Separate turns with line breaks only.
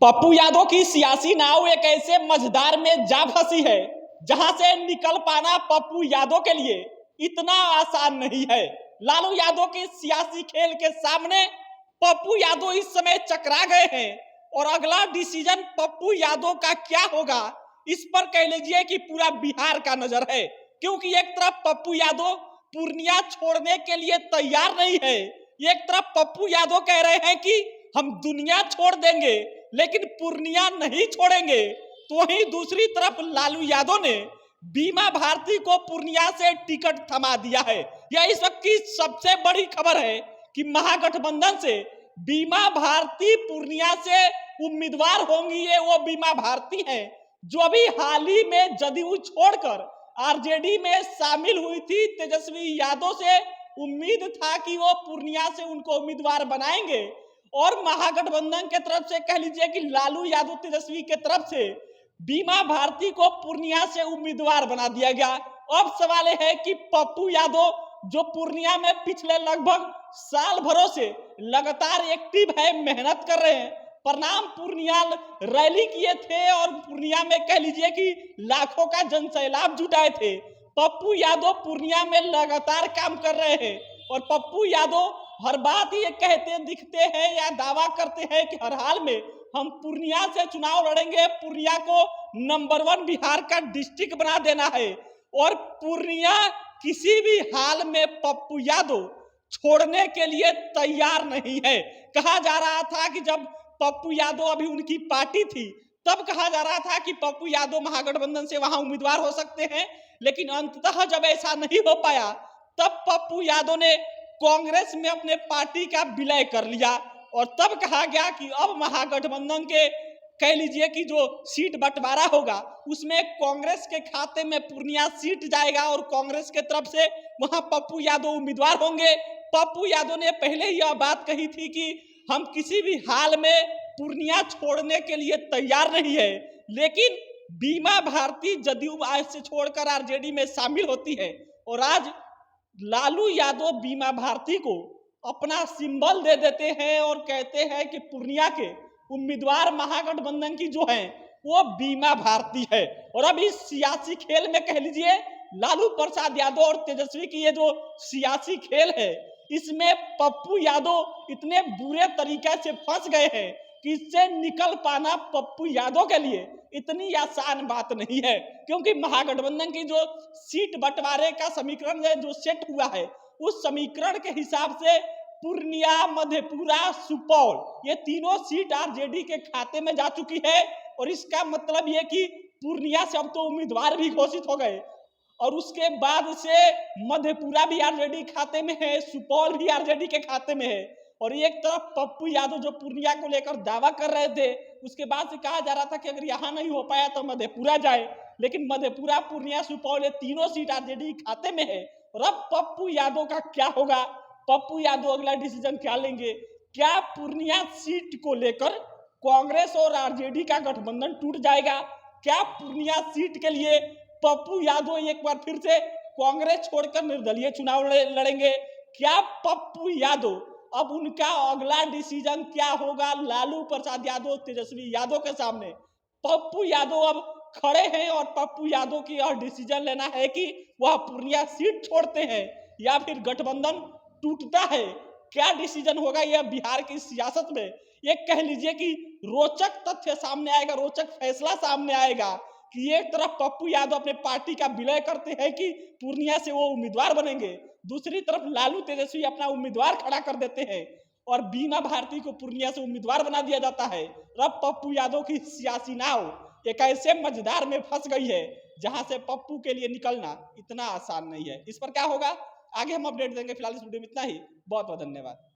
पप्पू यादव की सियासी नाव एक ऐसे मझधार में जा फंसी है जहां से निकल पाना पप्पू यादव के लिए इतना आसान नहीं है। लालू यादव के सियासी खेल के सामने पप्पू यादव इस समय चकरा गए हैं और अगला डिसीजन पप्पू यादव का क्या होगा इस पर कह लीजिए कि पूरा बिहार का नजर है, क्योंकि एक तरफ पप्पू यादव पूर्णिया छोड़ने के लिए तैयार नहीं है, एक तरफ पप्पू यादव कह रहे हैं कि हम दुनिया छोड़ देंगे लेकिन पूर्णिया नहीं छोड़ेंगे। तो वहीं दूसरी तरफ लालू यादव ने बीमा भारती को पूर्णिया से टिकट थमा दिया है। यह इस वक्त की सबसे बड़ी खबर है कि महागठबंधन से बीमा भारती पूर्णिया से उम्मीदवार होंगी। ये वो बीमा भारती हैं जो अभी हाल ही में जदयू छोड़कर आरजेडी में शामिल हुई थी। तेजस्वी यादव से उम्मीद था कि वो पूर्णिया से उनको उम्मीदवार बनाएंगे और महागठबंधन के तरफ से कह लीजिए कि लालू यादव तेजस्वी के तरफ से बीमा भारती को पूर्णिया से उम्मीदवार बना दिया गया। अब सवाल है कि पप्पू यादव जो पूर्णिया में पिछले लगभग साल भरों से लगातार एक्टिव है, मेहनत कर रहे हैं, प्रणाम पूर्णिया रैली किए थे और पूर्णिया में कह लीजिए कि लाखों का जनसैलाब जुटाए थे। पप्पू यादव पूर्णिया में लगातार काम कर रहे हैं और पप्पू यादव हर बात ये कहते दिखते हैं या दावा करते हैं कि हर हाल में हम पूर्णिया से चुनाव लड़ेंगे, पूर्णिया को नंबर 1 बिहार का डिस्ट्रिक्ट बना देना है और पूर्णिया किसी भी हाल में पप्पू यादव छोड़ने के लिए तैयार नहीं है। कहा जा रहा था कि जब पप्पू यादव अभी उनकी पार्टी थी तब कहा जा रहा था कि पप्पू यादव महागठबंधन से वहां उम्मीदवार हो सकते हैं, लेकिन अंततः जब ऐसा नहीं हो पाया तब पप्पू यादव ने कांग्रेस में अपने पार्टी का विलय कर लिया और तब कहा गया कि अब महागठबंधन के कह लीजिए कि जो सीट बंटवारा होगा उसमें कांग्रेस के खाते में पूर्णिया सीट जाएगा और कांग्रेस के तरफ से वहां पप्पू यादव उम्मीदवार होंगे। पप्पू यादव ने पहले ही यह बात कही थी कि हम किसी भी हाल में पूर्णिया छोड़ने के लिए तैयार नहीं है, लेकिन बीमा भारती जदयू आज से छोड़कर आरजेडी में शामिल होती है और आज लालू यादव बीमा भारती को अपना सिंबल दे देते हैं और कहते हैं कि पूर्णिया के उम्मीदवार महागठबंधन की जो है वो बीमा भारती है। और अब इस सियासी खेल में कह लीजिए लालू प्रसाद यादव और तेजस्वी की ये जो सियासी खेल है इसमें पप्पू यादव इतने बुरे तरीके से फंस गए हैं कि इससे निकल पाना पप्पू यादव के लिए इतनी आसान बात नहीं है, क्योंकि महागठबंधन की जो सीट बंटवारे का समीकरण है जो सेट हुआ है उस समीकरण के हिसाब से पूर्णिया, मधेपुरा, सुपौल ये तीनों सीट आरजेडी के खाते में जा चुकी है और इसका मतलब ये कि पूर्णिया से अब तो उम्मीदवार भी घोषित हो गए और उसके बाद से मधेपुरा भी आरजेडी खाते में है, सुपौल भी आरजेडी के खाते में है और एक तरफ पप्पू यादव जो पूर्णिया को लेकर दावा कर रहे थे उसके बाद से कहा जा रहा था कि अगर यहाँ नहीं हो पाया तो मधेपुरा जाए, लेकिन मधेपुरा, पूर्णिया, सुपौल ये तीनों सीट आरजेडी खाते में है। और अब पप्पू यादव का क्या होगा, पप्पू यादव अगला डिसीजन क्या लेंगे? क्या पूर्णिया सीट को लेकर कांग्रेस और आरजेडी का गठबंधन टूट जाएगा? क्या पूर्णिया सीट के लिए पप्पू यादव एक बार फिर से कांग्रेस छोड़कर निर्दलीय चुनाव लड़ेंगे? क्या पप्पू यादव अब उनका अगला डिसीजन क्या होगा लालू प्रसाद यादव, तेजस्वी यादव के सामने? पप्पू यादव अब खड़े हैं और पप्पू यादव की यह डिसीजन लेना है कि वह पूर्णिया सीट छोड़ते हैं या फिर गठबंधन टूटता है। क्या डिसीजन होगा यह बिहार की सियासत में एक कह लीजिए कि रोचक तथ्य सामने आएगा, रोचक फैसला सामने आएगा कि एक तरफ पप्पू यादव अपने पार्टी का विलय करते हैं कि पूर्णिया से वो उम्मीदवार बनेंगे, दूसरी तरफ लालू तेजस्वी अपना उम्मीदवार खड़ा कर देते हैं और बीमा भारती को पूर्णिया से उम्मीदवार बना दिया जाता है। अब पप्पू यादव की सियासी नाव एक ऐसे मझधार में फंस गई है जहां से पप्पू के लिए निकलना इतना आसान नहीं है। इस पर क्या होगा आगे हम अपडेट देंगे। फिलहाल इस वीडियो में इतना ही। बहुत बहुत धन्यवाद।